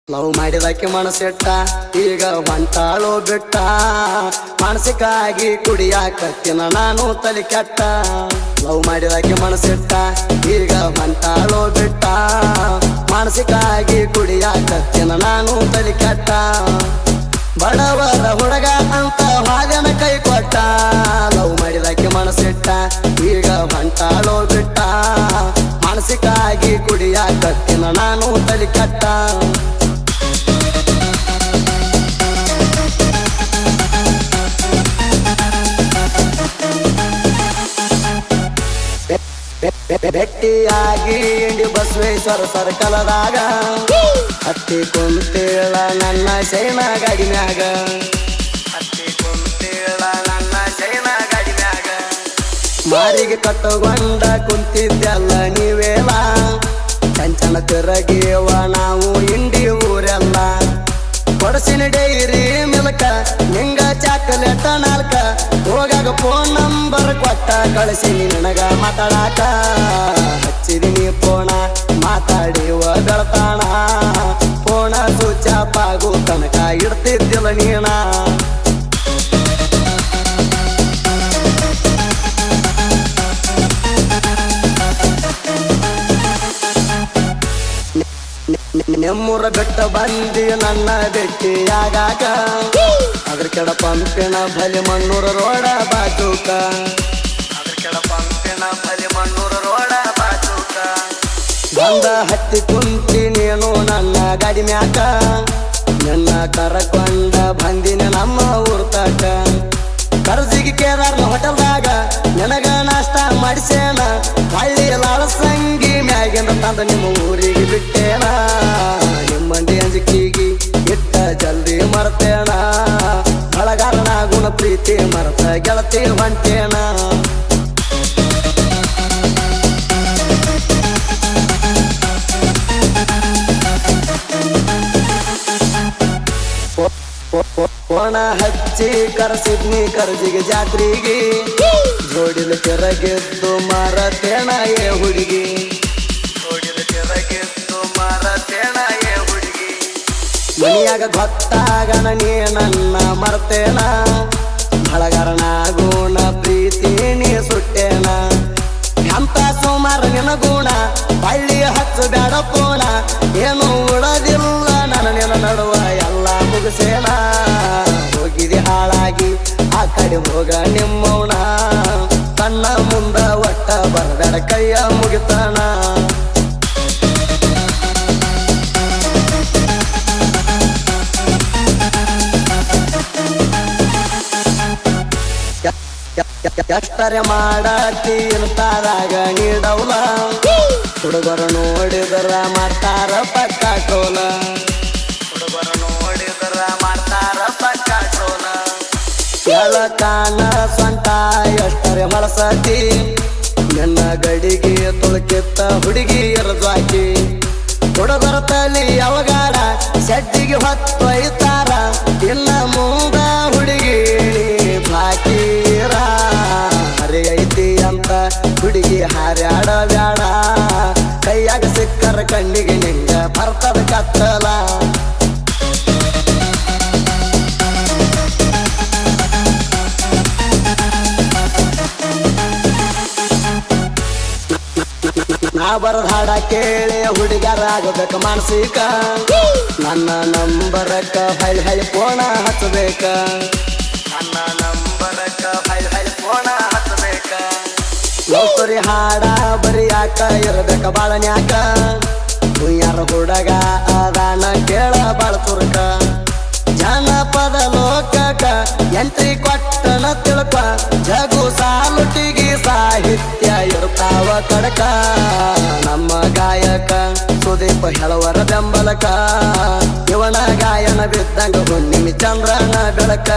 love ಮಾಡಿದಕ್ಕೆ ಮನಸ್ಸಿಟ್ಟ ಈಗ ಹೊಂಟಾಳೋ ಬಿಟ್ಟ ಮಾನಸಿಕಾಗಿ ಕುಡಿಯಾಕತ್ತಿನ ನಾನು ತಲೆ ಕೆಟ್ಟ ಲವ್ ಮಾಡಿದಕ್ಕೆ ಮನಸ್ಸಿಟ್ಟ ಈಗ ಹೊಂಟಾಳೋ ಬಿಟ್ಟ ಮಾನಸಿಕಾಗಿ ಕುಡಿಯಾಕತ್ತಿನ ನಾನು ತಲೆ ಕೆಟ್ಟ ಬಡವರ ಹುಡುಗ ಅಂತ ಹಾಗನ ಕೈ ಕೊಟ್ಟ ಲವ್ ಮಾಡಿದಕ್ಕೆ ಮನಸ್ಸಿಟ್ಟ ಈಗ ಹೊಂಟಾಳೋ ಬಿಟ್ಟ ಮಾನಸಿಕಾಗಿ ಕುಡಿಯಾಕತ್ತಿನ ನಾನು ತಲೆ ಕೆಟ್ಟ ಭೆಟ್ಟಿಯಾಗಿ ಇಂಡಿ ಬಸವೇಶ್ವರ ಸರ್ಕಲದಾಗ ಹತ್ತಿ ಕುಂತೇಳ ನನ್ನ ಶೈನ ಗಾಡಿ ಮ್ಯಾಗ ಹತ್ತಿ ಕುಂತೇಳ ನನ್ನ ಶೈನ ಗಾಡಿ ಮ್ಯಾಗ ಮಾರಿಗೆ ಕಟ್ಟಗೊಂಡ ಕುಂತಿದ್ದೆಲ್ಲ ನೀವೇಲ ಚಂಚನ ತಿರಗೇವ ನಾವು ಇಂಡಿ ಊರೆಲ್ಲ ಕೊಡಸಿನ ಡೈರಿ ಮಿಲ್ಕ ನಿಂಗ ಚಾಕಲೇಟ ನಾಲ್ಕ ಹೋಗಾಗ ಫೋನ್ ನಂಬರ್ ಕೊಟ್ಟ ಕಳಿಸಿನಿ ನನಗ ಮಾತಾಡಾಕ ಹಚ್ಚಿದಿನಿ ಫೋನ ಮಾತಾಡಿವ ಬೆಳತಾಣ ಫೋನ ಸ್ವಿಚ್ ಆಫ್ ಆಗೋ ತನಕ ಇಡ್ತಿದ್ದಿಲ್ಲ ನೀಣ ನೆಮ್ಮೂರ ಬೆಟ್ಟ ಬಂದಿ ನನ್ನ ಭೆಟ್ಟಿಯಾಗಾಕ ಅದ್ರ ಕೆಡ ಪಂಪಿನ ಬಲಿ ಮಣ್ಣೂರ ರೋಡ ಬಾಜೂಕ ಅದ್ರ ಕೆಡ ಪಂಪಿನ ಬಲಿ ಮಣ್ಣೂರ ರೋಡ ಬಾಜೂಕ ಬಂದ ಹತ್ತಿ ಕುಂತಿ ನೀನು ನನ್ನ ಗಾಡಿ ಮ್ಯಾಕ ನನ್ನ ಕರಕೊಂಡ ಬಂದಿನ ನಮ್ಮ ಊರ್ ತಕ ಕರ್ಜಿಗೆ ಕೇದಾರ್ನ ಹೋಟೆಲ್ದಾಗ ನನಗ ನಾಷ್ಟ ಮಾಡಿಸೇನ ಹಳ್ಳಿ ಲಾಳಸಂಗಿ ಮ್ಯಾಗಿಂದ ತಂದ ನಿಮ್ಮ ಊರಿಗೆ ಬಿಟ್ಟೇನ ನಿಮ್ಮಂದಿ ಅಂಜಿಕೆಗೆ ಇಟ್ಟ ಜಲ್ದಿ ಮರ್ತೇಣ ಬಳಗಾರನ ಗುಣ ಪ್ರೀತಿ ಮರ್ತ ಗೆಳತಿ ಹೊಂಟೇಣ ಕೋಣ ಹಚ್ಚಿ ಕರಸಿದ್ನಿ ಕರ್ಜಿಗೆ ಜಾತ್ರೆಗೆ ಜೋಡಿಲ ಕೆರಗೆದ್ದು ಮಾರತೇಣ ಏ ಹುಡುಗಿ ಜೋಡಿಲ ಕೆರಗೆದ್ದು ಮಾರತೇಣ ಏ ಹುಡುಗಿ ಮನಿಯಾಗ ಗೊತ್ತಾಗಣ ನೀ ನನ್ನ ಮರ್ತೇಣ ಬಳಗಾರನ ಗುಣ ಪ್ರೀತಿ ನೀ ಸುಟ್ಟೇಣ ಎಂತ ಸುಮಾರ ನಿನ ಗುಣ ಬಳ್ಳಿ ಹಚ್ಚು ಬೇಡ ಪೋಣ ಏನು ಉಳದಿಲ್ಲ ನನ್ನ ನಿನ ನಡುವ ಎಲ್ಲ ಮುಗಿಸೇಣ ಹೋಗಿದೆ ಹಾಳಾಗಿ ಆ ಕಡೆ ಹೋಗ ನಿಮ್ಮವನ ಕಣ್ಣ ಮುಂದ ಒಟ್ಟ ಬರಬೇಡ ಕೈಯ ಮುಗಿತಾನ ಎಷ್ಟರೆ ಮಾಡತಿ ಇರ್ತಾರಾಗ ನೀಡವಲ ಹುಡುಗರು ನೋಡಿದರ ಮಾಡ್ತಾರ ಪಕ್ಕ ಟೋಲ ಹುಡುಗರು ನೋಡಿದರ ಮಾಡ್ತಾರ ಪಕ್ಕ ಟೋಲ ಎಳಕಾನ ಸ್ವಂತ ಎಷ್ಟರೆ ಬಳಸತಿ ನಿನ್ನ ಗಡಿಗೆ ತುಳುಕಿತ್ತ ಹುಡುಗಿ ಇರದ್ವಾಕಿ ಹುಡುಗರ ತಲಿ ಅವಗಾಡ ಶೆಡ್ಡಿಗೆ ಹೊತ್ತೊಯ್ತಾರ ಇನ್ನ ಮುಂದ ಹುಡುಗಿ ಬಾಕೀರ ಹರಿ ಐತಿ ಅಂತ ಹುಡುಗಿ ಹಾರ್ಯಾಡ ಬ್ಯಾಡ ಕೈಯಾಗ ಸಿಕ್ಕರ ಕಣ್ಣಿಗೆ ನಿಂಗ ಬರ್ತದ ಕತ್ತಲ ನಾ ಬರದ ಹಾಡ ಕೇಳಿ ಹುಡುಗರಾಗಬೇಕ ಮಾನಸಿಕ ನನ್ನ ನಂಬರಕ್ಕ ಹಳಿ ಫೋನ ಹಚ್ಚಬೇಕ ನನ್ನ ನಂಬರಕ್ಕ ಹಳಿ ಫೋನ ಹಚ್ಚಬೇಕ ಲೋಕರಿ ಹಾಡ ಬರಿಯಾಕ ಇರಬೇಕ ಬಾಳನ್ಯಾಕ ಯಾರ ಹುಡುಗ ಅದಾನ ಕೇಳ ಬಾಳ ತುರ್ಕ ಜನಪದ ಲೋಕಕ ಎಂಟ್ರಿ ಕೊಟ್ಟನ ತಿಳ್ಕ ಜಗು ಸಾಲುಟಿಗಿ ಸಾಹಿತ್ಯ ಇರ್ತಾವ ಕಡಕ ನಮ್ಮ ಗಾಯಕ ಸುದೀಪ ಹೇಳುವರ ಬೆಂಬಲಕ ಇವನ ಗಾಯನ ಬಿದ್ದಂಗ ಹುಣ್ಣಿಮೆ ಚಂದ್ರನ ಬೆಳಕ